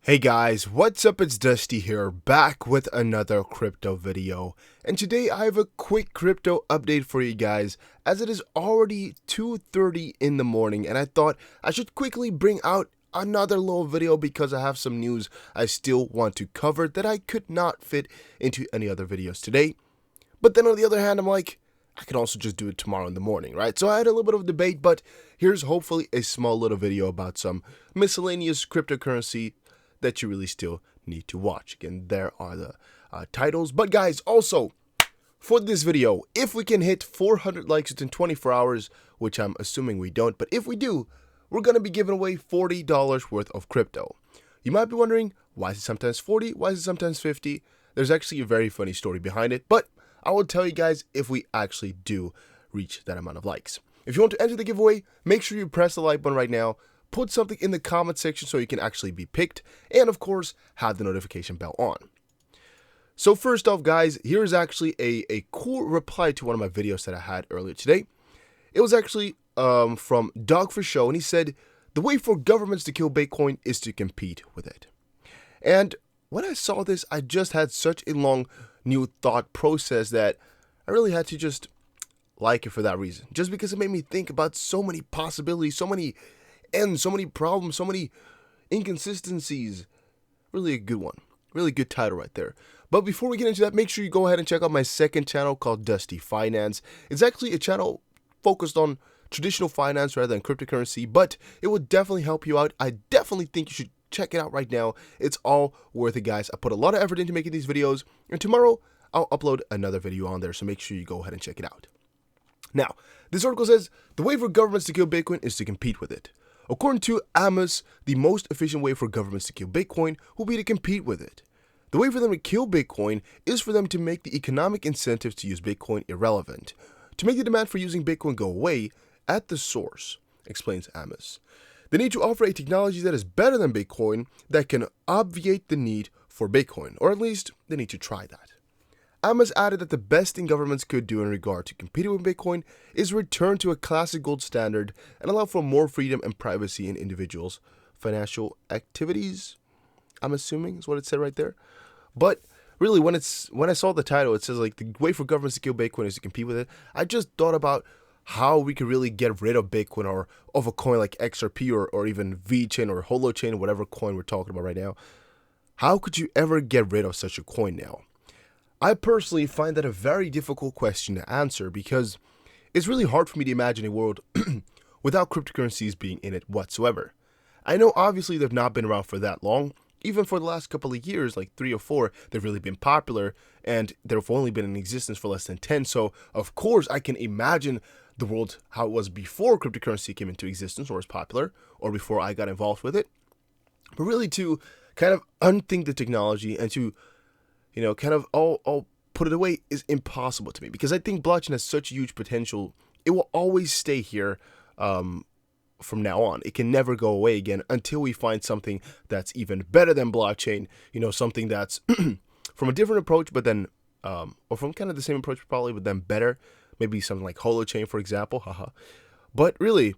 Hey guys, what's up? It's Dusty here, back with another crypto video. And today I have a quick crypto update for you guys, as it is already 2:30 in the morning, and I thought I should quickly bring out another little video because I have some news I still want to cover that I could not fit into any other videos today. But then on the other hand, I'm like, I can also just do it tomorrow in the morning, right? So I had a little bit of debate, but here's hopefully a small little video about some miscellaneous cryptocurrency that you really still need to watch. Again, there are the titles. But guys, also, for this video, if we can hit 400 likes within 24 hours, which I'm assuming we don't, but if we do, we're going to be giving away $40 worth of crypto. You might be wondering, why is it sometimes 40? Why is it sometimes 50? There's actually a very funny story behind it, but I will tell you guys if we actually do reach that amount of likes. If you want to enter the giveaway, make sure you press the like button right now. Put something in the comment section so you can actually be picked, and of course, have the notification bell on. So first off, guys, here's actually a cool reply to one of my videos that I had earlier today. It was actually from Dog for Show, and he said, the way for governments to kill Bitcoin is to compete with it. And when I saw this, I just had such a long new thought process that I really had to just like it for that reason. Just because it made me think about so many possibilities, so many ends, so many problems, so many inconsistencies. Really a good one. Really good title right there. But before we get into that, make sure you go ahead and check out my second channel called Dusty Finance. It's actually a channel focused on traditional finance rather than cryptocurrency, but it will definitely help you out. I definitely think you should check it out right now. It's all worth it, guys. I put a lot of effort into making these videos, and tomorrow I'll upload another video on there, so make sure you go ahead and check it out. Now, this article says, the way for governments to kill Bitcoin is to compete with it. According to Amos, the most efficient way for governments to kill Bitcoin will be to compete with it. The way for them to kill Bitcoin is for them to make the economic incentives to use Bitcoin irrelevant, to make the demand for using Bitcoin go away at the source, explains Amos. They need to offer a technology that is better than Bitcoin that can obviate the need for Bitcoin, or at least they need to try that. Amos added that the best thing governments could do in regard to competing with Bitcoin is return to a classic gold standard and allow for more freedom and privacy in individuals' financial activities. I'm assuming is what it said right there. But really, when I saw the title, it says like the way for governments to kill Bitcoin is to compete with it. I just thought about how we could really get rid of Bitcoin or of a coin like XRP or even VeChain or Holochain, whatever coin we're talking about right now. How could you ever get rid of such a coin now? I personally find that a very difficult question to answer because it's really hard for me to imagine a world without cryptocurrencies being in it whatsoever. I know obviously they've not been around for that long. Even for the last couple of years, like 3 or 4, they've really been popular, and they've only been in existence for less than 10. So, of course, I can imagine the world how it was before cryptocurrency came into existence or was popular, or before I got involved with it. But really to kind of unthink the technology and to kind of all put it away is impossible to me, because I think blockchain has such huge potential. It will always stay here from now on. It can never go away again until we find something that's even better than blockchain, something that's from a different approach, but then, or from kind of the same approach probably, but then better. Maybe something like Holochain, for example, haha. But really,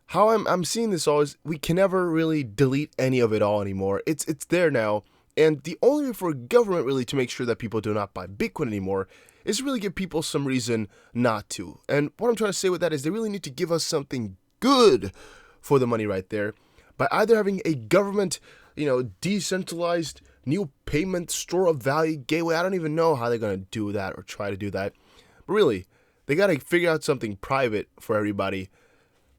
how I'm seeing this all is we can never really delete any of it all anymore. It's there now. And the only way for a government really to make sure that people do not buy Bitcoin anymore is to really give people some reason not to. And what I'm trying to say with that is they really need to give us something good for the money right there by either having a government, decentralized new payment store of value gateway. I don't even know how they're going to do that or try to do that. But really, they got to figure out something private for everybody,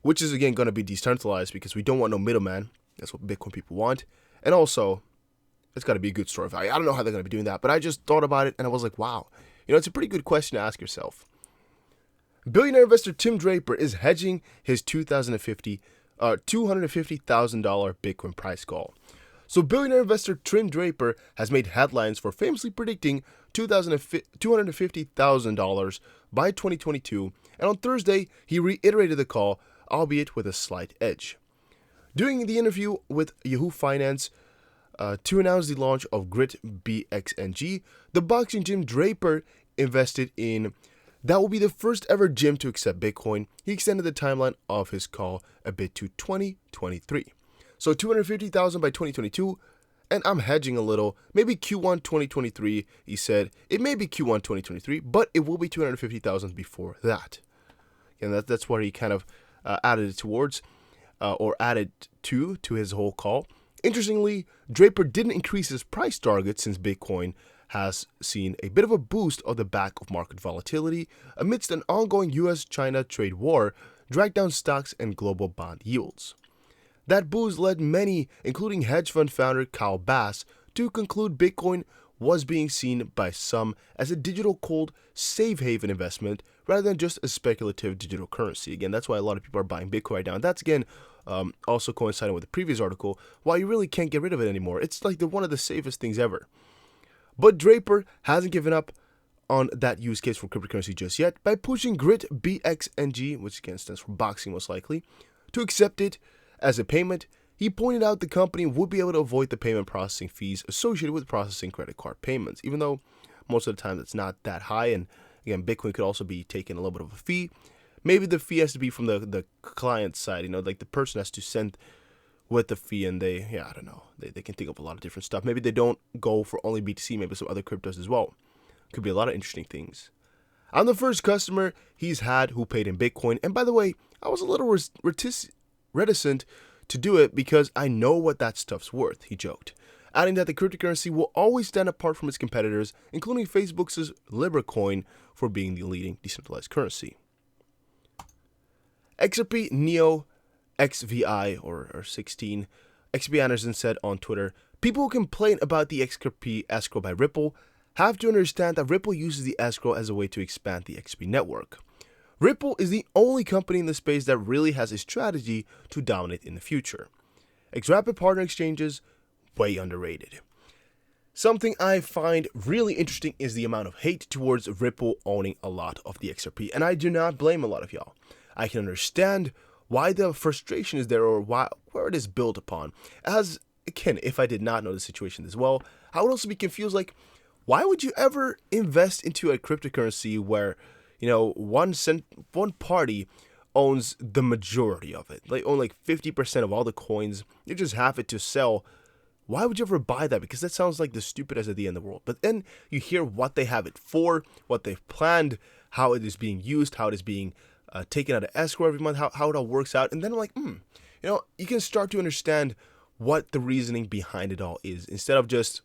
which is again going to be decentralized because we don't want no middleman. That's what Bitcoin people want. And also, it's got to be a good store of value. I don't know how they're going to be doing that, but I just thought about it and I was like, wow, it's a pretty good question to ask yourself. Billionaire investor Tim Draper is hedging his $250,000 Bitcoin price call. So billionaire investor Tim Draper has made headlines for famously predicting $250,000 by 2022, and on Thursday he reiterated the call, albeit with a slight edge. During the interview with Yahoo Finance, to announce the launch of Grit BXNG, the boxing gym Draper invested in that will be the first ever gym to accept Bitcoin. He extended the timeline of his call a bit to 2023. So 250,000 by 2022, and I'm hedging a little. Maybe Q1 2023, he said. It may be Q1 2023, but it will be 250,000 before that. And that's what he kind of added it towards, or added to his whole call. Interestingly, Draper didn't increase his price target since Bitcoin has seen a bit of a boost on the back of market volatility amidst an ongoing US-China trade war drag down stocks and global bond yields. That boost led many, including hedge fund founder Kyle Bass, to conclude Bitcoin was being seen by some as a digital cold safe haven investment rather than just a speculative digital currency. Again, that's why a lot of people are buying Bitcoin right now. And that's, again, also coinciding with the previous article, why you really can't get rid of it anymore. It's like one of the safest things ever. But Draper hasn't given up on that use case for cryptocurrency just yet by pushing Grit BXNG, which again stands for boxing most likely, to accept it as a payment. He pointed out the company would be able to avoid the payment processing fees associated with processing credit card payments, even though most of the time it's not that high. And again, Bitcoin could also be taking a little bit of a fee. Maybe the fee has to be from the client side, like the person has to send with the fee, and I don't know, they can think of a lot of different stuff. Maybe they don't go for only BTC, maybe some other cryptos as well. Could be a lot of interesting things. I'm the first customer he's had who paid in Bitcoin, and by the way, I was a little reticent to do it because I know what that stuff's worth, he joked, adding that the cryptocurrency will always stand apart from its competitors, including Facebook's Libra coin for being the leading decentralized currency. XRP Neo XVI or 16, XP Anderson said on Twitter, people who complain about the XRP escrow by Ripple have to understand that Ripple uses the escrow as a way to expand the XP network. Ripple is the only company in the space that really has a strategy to dominate in the future. Rapid partner exchanges, way underrated. Something I find really interesting is the amount of hate towards Ripple owning a lot of the XRP, and I do not blame a lot of y'all. I can understand why the frustration is there or where it is built upon. As, again, if I did not know the situation as well, I would also be confused, like, why would you ever invest into a cryptocurrency where, one party owns the majority of it? They own like 50% of all the coins. You just have it to sell. Why would you ever buy that? Because that sounds like the stupidest idea in the world. But then you hear what they have it for, what they've planned, how it is being used, how it is being taken out of escrow every month, how it all works out. And then I'm like, you can start to understand what the reasoning behind it all is, instead of just,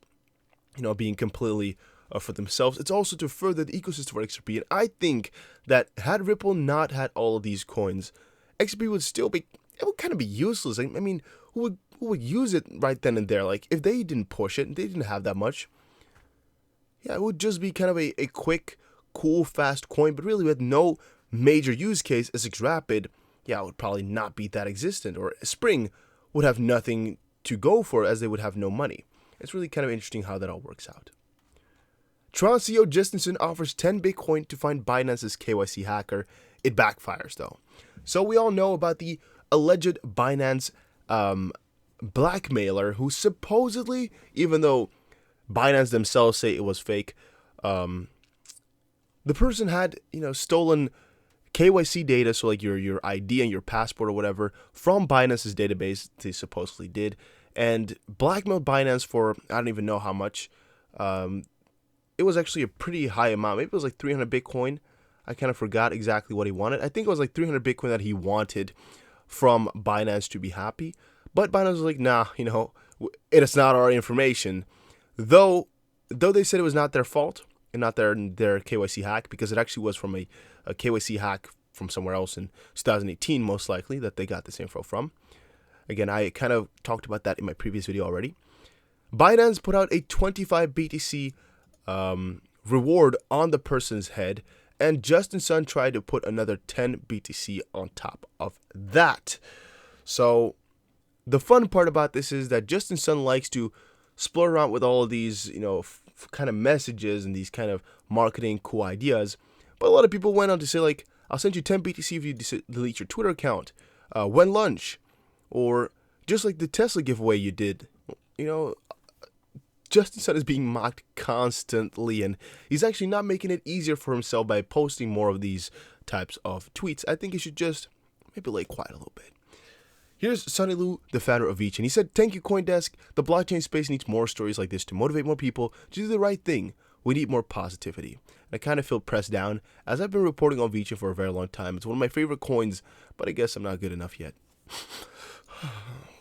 being completely for themselves. It's also to further the ecosystem for XRP. And I think that had Ripple not had all of these coins, XRP would still be, it would kind of be useless. I mean, who would use it right then and there? Like, if they didn't push it and they didn't have that much, it would just be kind of a quick, cool, fast coin, but really with no major use case. As XRapid, it would probably not be that existent, or Spring would have nothing to go for as they would have no money. It's really kind of interesting how that all works out. Tron CEO Justinson offers 10 Bitcoin to find Binance's KYC hacker. It backfires though. So we all know about the alleged Binance blackmailer who supposedly, even though Binance themselves say it was fake, the person had, stolen KYC data, so like your ID and your passport or whatever, from Binance's database. They supposedly did, and blackmailed Binance for I don't even know how much. It was actually a pretty high amount. Maybe it was like 300 Bitcoin. I kind of forgot exactly what he wanted. I think it was like 300 Bitcoin that he wanted from Binance to be happy. But Binance was like, nah, it's not our information. Though they said it was not their fault and not their KYC hack, because it actually was from a KYC hack from somewhere else in 2018, most likely, that they got this info from. Again, I kind of talked about that in my previous video already. Binance put out a 25 BTC reward on the person's head, and Justin Sun tried to put another 10 BTC on top of that. So the fun part about this is that Justin Sun likes to explore around with all of these, kind of messages and these kind of marketing cool ideas. But a lot of people went on to say, like, I'll send you 10 BTC if you delete your Twitter account, when lunch, or just like the Tesla giveaway you did. Justin Sun is being mocked constantly, and he's actually not making it easier for himself by posting more of these types of tweets. I think he should just maybe lay quiet a little bit. Here's Sunny Lu, the founder of Each, and he said, "Thank you, CoinDesk. The blockchain space needs more stories like this to motivate more people to do the right thing. We need more positivity." And I kind of feel pressed down, as I've been reporting on Vici for a very long time. It's one of my favorite coins, but I guess I'm not good enough yet.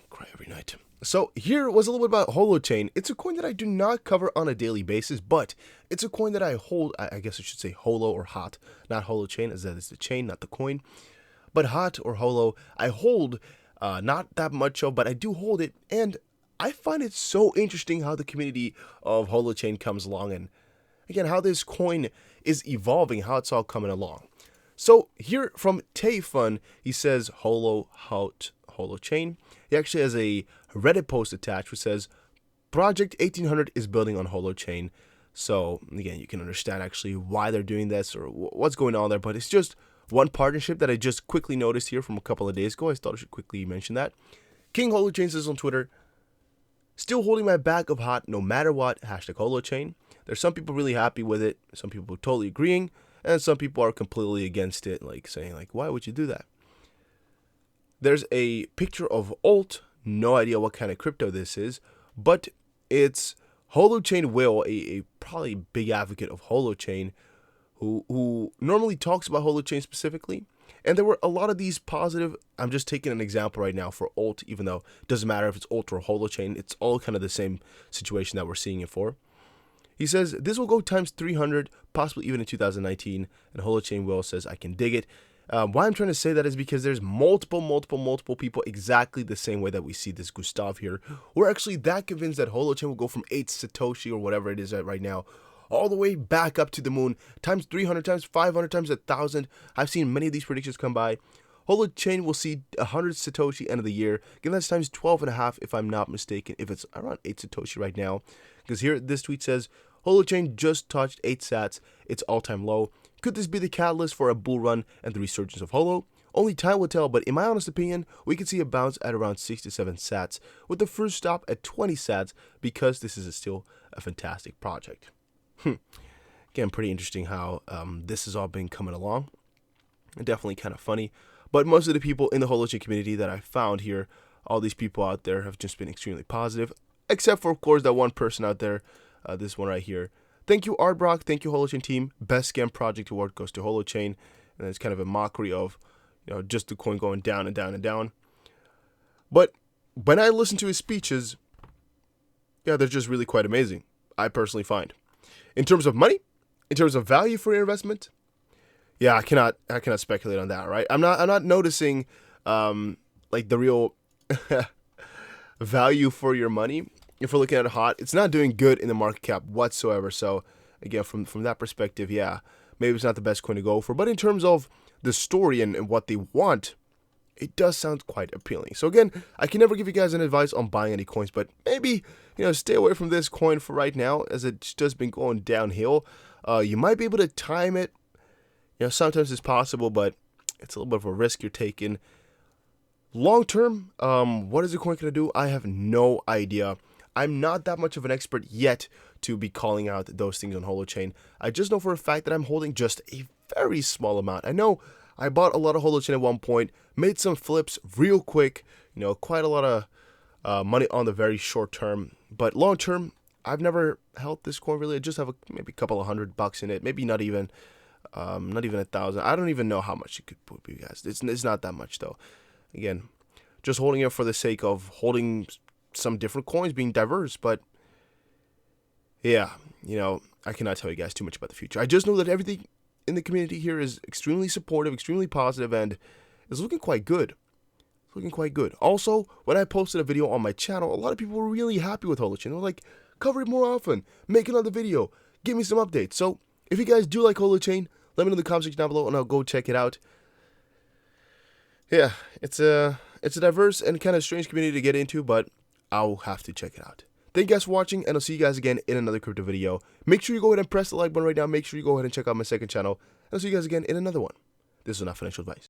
Cry every night. So here was a little bit about Holochain. It's a coin that I do not cover on a daily basis, but it's a coin that I hold. I guess I should say HOLO or hot, not Holochain, as that is the chain, not the coin. But hot or HOLO, I hold not that much of, but I do hold it, and I find it so interesting how the community of Holochain comes along, and again, how this coin is evolving, how it's all coming along. So here from Tayfun, he says HOLO hot Holochain. He actually has a Reddit post attached which says Project 1800 is building on Holochain. So again, you can understand actually why they're doing this or what's going on there, but it's just one partnership that I just quickly noticed here from a couple of days ago. I thought I should quickly mention that. King Holochain says on Twitter, "Still holding my bag of hot no matter what, hashtag Holochain. There's some people really happy with it, some people totally agreeing, and some people are completely against it, like saying like, why would you do that?" There's a picture of Alt, no idea what kind of crypto this is, but it's Holochain Will, a probably big advocate of Holochain, who normally talks about Holochain specifically. And there were a lot of these positive, I'm just taking an example right now for Alt, even though it doesn't matter if it's Alt or Holochain, it's all kind of the same situation that we're seeing it for. He says, "This will go times 300, possibly even in 2019, and Holochain Will says, "I can dig it." Why I'm trying to say that is because there's multiple people exactly the same way that we see this Gustav here. We're actually that convinced that Holochain will go from 8 Satoshi or whatever it is at right now, all the way back up to the moon, times 300, times 500, times 1,000. I've seen many of these predictions come by. Holochain will see 100 Satoshi end of the year. Again, that's times 12.5 if I'm not mistaken, if it's around 8 Satoshi right now. Because here, this tweet says, "Holochain just touched 8 sats, its all-time low. Could this be the catalyst for a bull run and the resurgence of HOLO? Only time will tell, but in my honest opinion, we could see a bounce at around 67 sats, with the first stop at 20 sats, because this is still a fantastic project." Again, pretty interesting how this has all been coming along. And definitely kind of funny. But most of the people in the Holochain community that I found here, all these people out there have just been extremely positive. Except for, of course, that one person out there, this one right here. "Thank you, Ardbrock. Thank you, Holochain team. Best scam project award goes to Holochain." And it's kind of a mockery of, just the coin going down and down and down. But when I listen to his speeches, yeah, they're just really quite amazing, I personally find. In terms of money, in terms of value for your investment, yeah, I cannot speculate on that, right? I'm not noticing like the real value for your money. If we're looking at hot, it's not doing good in the market cap whatsoever. So again, from that perspective, yeah, maybe it's not the best coin to go for. But in terms of the story and what they want, it does sound quite appealing. So again, I can never give you guys an advice on buying any coins, but maybe, stay away from this coin for right now, as it's just been going downhill. You might be able to time it. Sometimes it's possible, but it's a little bit of a risk you're taking. Long term, what is the coin going to do? I have no idea. I'm not that much of an expert yet to be calling out those things on Holochain. I just know for a fact that I'm holding just a very small amount. I know I bought a lot of Holochain at one point, made some flips real quick, quite a lot of money on the very short term. But long term, I've never held this coin really. I just have maybe a couple of $100 in it, maybe not even 1,000. I don't even know how much it could put you guys. It's not that much though. Again, just holding it for the sake of holding some different coins, being diverse. But yeah, I cannot tell you guys too much about the future. I just know that everything in the community here is extremely supportive, extremely positive, and is looking quite good. Also, when I posted a video on my channel, a lot of people were really happy with Holochain. They were like, "Cover it more often, make another video, give me some updates." So if you guys do like Holochain, let me know in the comment section down below and I'll go check it out. Yeah, it's a diverse and kind of strange community to get into, but I'll have to check it out. Thank you guys for watching, and I'll see you guys again in another crypto video. Make sure you go ahead and press the like button right now. Make sure you go ahead and check out my second channel. And I'll see you guys again in another one. This is not financial advice.